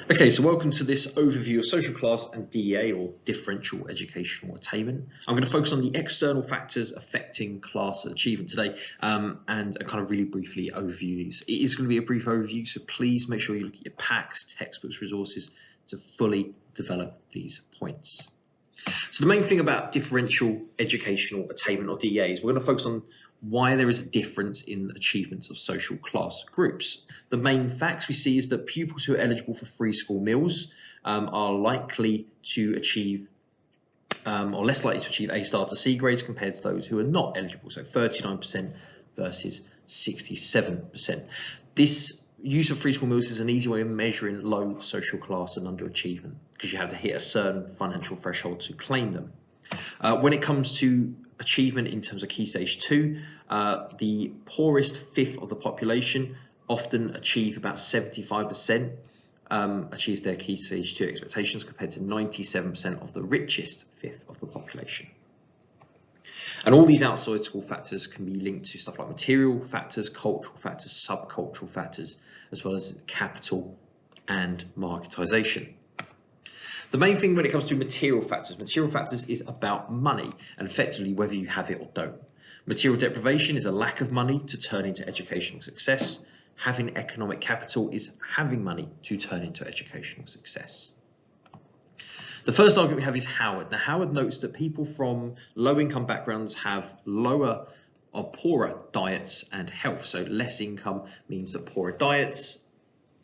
Okay, so welcome to this overview of social class and DEA, or differential educational attainment. I'm going to focus on the external factors affecting class achievement today, and kind of really briefly overview these. It is going to be a brief overview, so please make sure you look at your packs, textbooks, resources to fully develop these points. So the main thing about differential educational attainment, or DEA, is we're going to focus on why there is a difference in achievements of social class groups. The main facts we see is that pupils who are eligible for free school meals are likely to achieve or less likely to achieve A star to C grades compared to those who are not eligible, so 39% versus 67%. This use of free school meals is an easy way of measuring low social class and underachievement, because you have to hit a certain financial threshold to claim them. When it comes to achievement in terms of Key Stage 2, the poorest fifth of the population often achieve about 75% achieve their Key Stage 2 expectations, compared to 97% of the richest fifth of the population. And all these outside school factors can be linked to stuff like material factors, cultural factors, subcultural factors, as well as capital and marketisation. The main thing when it comes to material factors is about money, and effectively whether you have it or don't. Material deprivation is a lack of money to turn into educational success. Having economic capital is having money to turn into educational success. The first argument we have is Howard. Now, Howard notes that people from low-income backgrounds have lower or poorer diets and health. So less income means that poorer diets,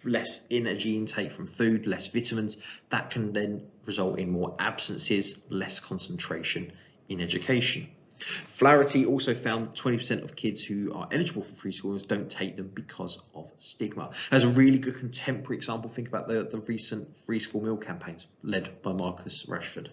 less energy intake from food, less vitamins. That can then result in more absences, less concentration in education. Flaherty also found that 20% of kids who are eligible for free school meals don't take them because of stigma. As a really good contemporary example, think about the recent free school meal campaigns led by Marcus Rashford.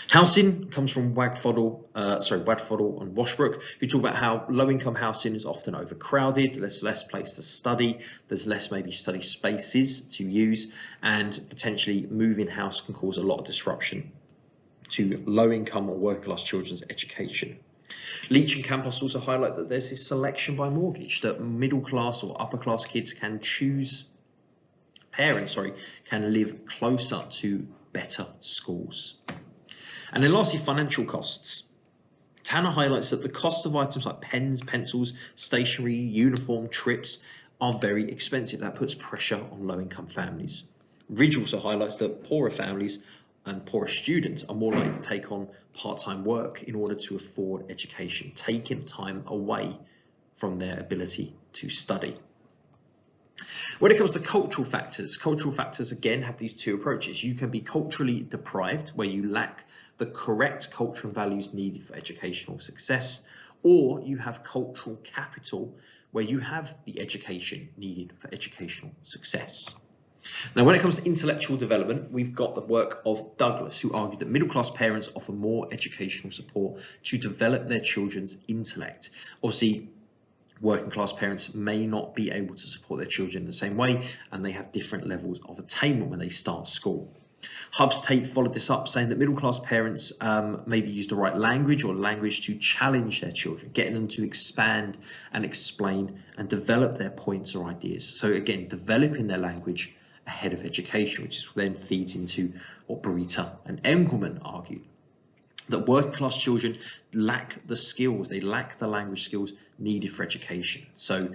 Housing comes from Wadfodle and Washbrook, who talk about how low-income housing is often overcrowded, there's less place to study, there's less maybe study spaces to use, and potentially moving house can cause a lot of disruption to low-income or working-class children's education. Leach and Campos also highlight that there's this selection by mortgage, that middle-class or upper-class kids can can live closer to better schools. And then lastly, financial costs. Tanner highlights that the cost of items like pens, pencils, stationery, uniform, trips are very expensive. That puts pressure on low-income families. Ridge also highlights that poorer families and poorer students are more likely to take on part-time work in order to afford education, taking time away from their ability to study. When it comes to cultural factors again have these two approaches. You can be culturally deprived, where you lack the correct cultural values needed for educational success, or you have cultural capital, where you have the education needed for educational success. Now, when it comes to intellectual development, we've got the work of Douglas, who argued that middle-class parents offer more educational support to develop their children's intellect. Obviously, working-class parents may not be able to support their children in the same way, and they have different levels of attainment when they start school. Hubb's Tate followed this up, saying that middle-class parents maybe use the right language or language to challenge their children, getting them to expand and explain and develop their points or ideas. So again, developing their language ahead of education, which then feeds into what Burita and Engelman argued, that working class children lack the skills, they lack the language skills needed for education. So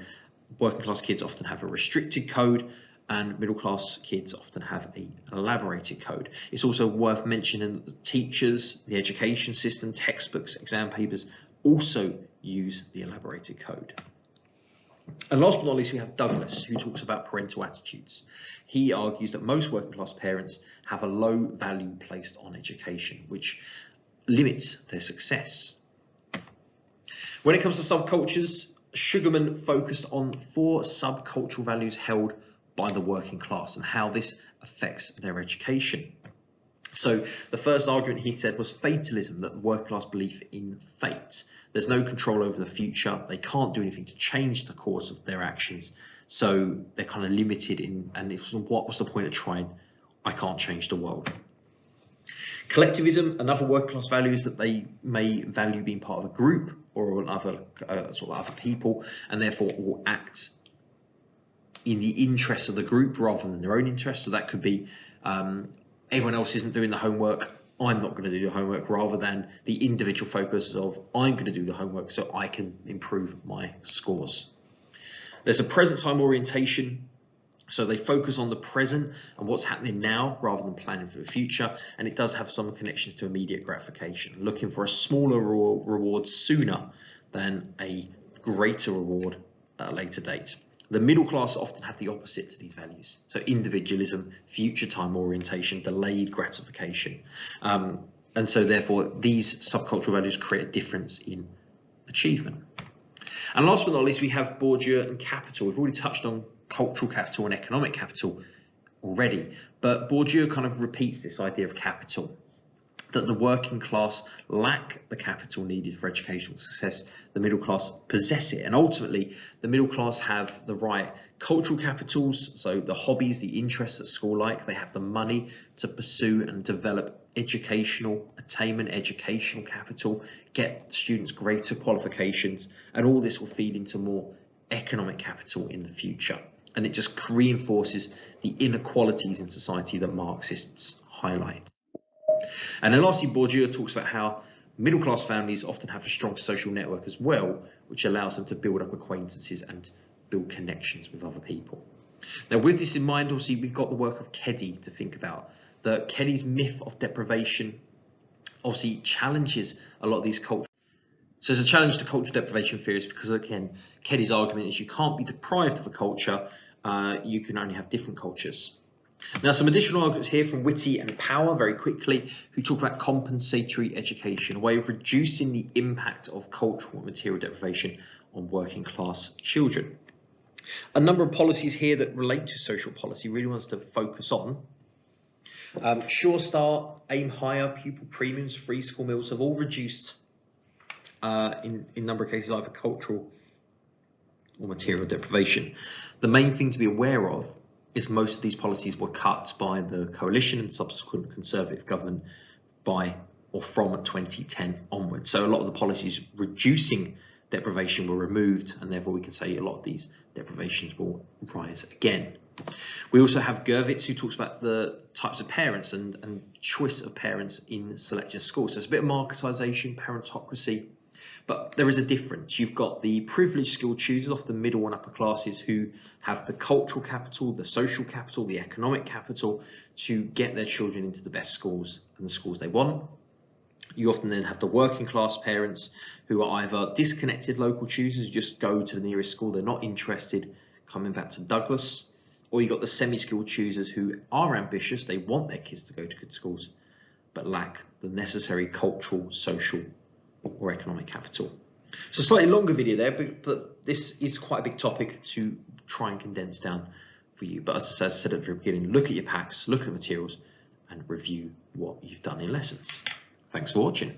working class kids often have a restricted code, and middle class kids often have an elaborated code. It's also worth mentioning that teachers, the education system, textbooks, exam papers also use the elaborated code. And last but not least, we have Douglas, who talks about parental attitudes. He argues that most working class parents have a low value placed on education, which limits their success. When it comes to subcultures, Sugarman focused on 4 subcultural values held by the working class and how this affects their education. So the first argument he said was fatalism, that the working class belief in fate. There's no control over the future. They can't do anything to change the course of their actions. So they're kind of limited in, and what was the point of trying? I can't change the world. Collectivism, another working class value, is that they may value being part of a group or other people, and therefore will act in the interest of the group rather than their own interest. So that could be everyone else isn't doing the homework, I'm not going to do the homework, rather than the individual focus of I'm going to do the homework so I can improve my scores. There's a present time orientation. So they focus on the present and what's happening now rather than planning for the future. And it does have some connections to immediate gratification, looking for a smaller reward sooner than a greater reward at a later date. The middle class often have the opposite to these values. So individualism, future time orientation, delayed gratification. And so therefore these subcultural values create a difference in achievement. And last but not least, we have Bourdieu and capital. We've already touched on cultural capital and economic capital already, but Bourdieu kind of repeats this idea of capital, that the working class lack the capital needed for educational success, the middle class possess it, and ultimately the middle class have the right cultural capitals, so the hobbies, the interests that school like, they have the money to pursue and develop educational attainment, educational capital, get students greater qualifications, and all this will feed into more economic capital in the future. And it just reinforces the inequalities in society that Marxists highlight. And then lastly, Bourdieu talks about how middle class families often have a strong social network as well, which allows them to build up acquaintances and build connections with other people. Now, with this in mind, obviously, we've got the work of Keddy to think about. That Keddy's myth of deprivation obviously challenges a lot of these cultures. So there's a challenge to cultural deprivation theories because, again, Keddy's argument is you can't be deprived of a culture, you can only have different cultures. Now, some additional arguments here from Whitty and Power, very quickly, who talk about compensatory education, a way of reducing the impact of cultural and material deprivation on working class children. A number of policies here that relate to social policy really wants to focus on. Sure Start, Aim Higher, pupil premiums, free school meals have all reduced in a number of cases either cultural or material deprivation. The main thing to be aware of is most of these policies were cut by the coalition and subsequent Conservative government by or from 2010 onwards. So a lot of the policies reducing deprivation were removed, and therefore we can say a lot of these deprivations will rise again. We also have Gervitz, who talks about the types of parents and choice of parents in selecting schools. So it's a bit of marketisation, parentocracy, but there is a difference. You've got the privileged skilled choosers, often middle and upper classes, who have the cultural capital, the social capital, the economic capital to get their children into the best schools and the schools they want. You often then have the working class parents who are either disconnected local choosers, who just go to the nearest school, they're not interested coming back to Douglas, or you've got the semi-skilled choosers who are ambitious, they want their kids to go to good schools, but lack the necessary cultural, social, or economic capital. So slightly longer video there, but this is quite a big topic to try and condense down for you. But as I said at the very beginning, look at your packs, look at the materials, and review what you've done in lessons. Thanks for watching.